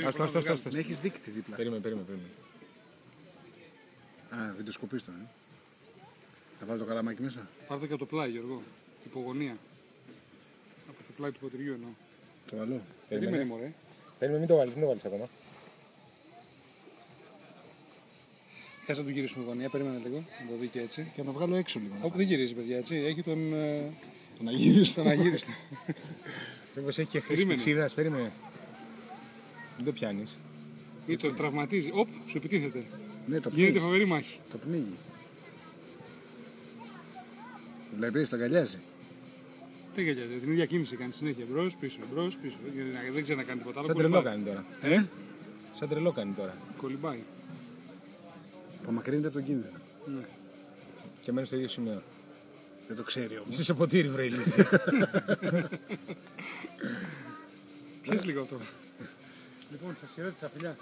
Άστο. Να έχεις δείκτη δίπλα. Περίμενε. Α, βιντεοσκοπείς το, Θα βάλω το καλαμάκι μέσα. Πάρτε και από το πλάι, Γιώργο. Υπογωνία. Από το πλάι του ποτηριού εννοώ. Το βάλω. Περίμενε, μωρέ. Περίμενε, μην το βάλεις ακόμα. Κάτσε να του γυρίσουμε γωνία, περίμενε λίγο. Να το δει και έτσι. Και να το βγάλω έξω λίγο. Όπου δεν γυρίζει, παιδιά, έτσι. Έχει Τον αγύριστο. τον αγύριστο. Μήπως έχει και χρήση πηξίδας, περίμενε. Δεν το πιάνεις. Ή τον τραυματίζει. Οπ, σου επιτίθεται. Ναι, το Γίνεται πνίγει. φοβερή μάχη. Το πνίγει. Βλέπεις, το αγκαλιάζει. Τι γελιάζει, την ίδια κίνηση κάνει συνέχεια. Μπρος, πίσω. Δεν ξέρει να κάνει τίποτα άλλο. Σαν τρελό κάνει τώρα. Σαν τρελό κάνει τώρα. Κολυμπάει. Απομακρύνεται από τον κίνδυνο. Ναι. Και μένει στο ίδιο σημείο. Δεν το ξέρει όμως. Είσαι σε ποτήρι, βρε ηλίθεια. Πιες λίγο αυτό. Λοιπόν, σας χαιρέτησα, φιλιά.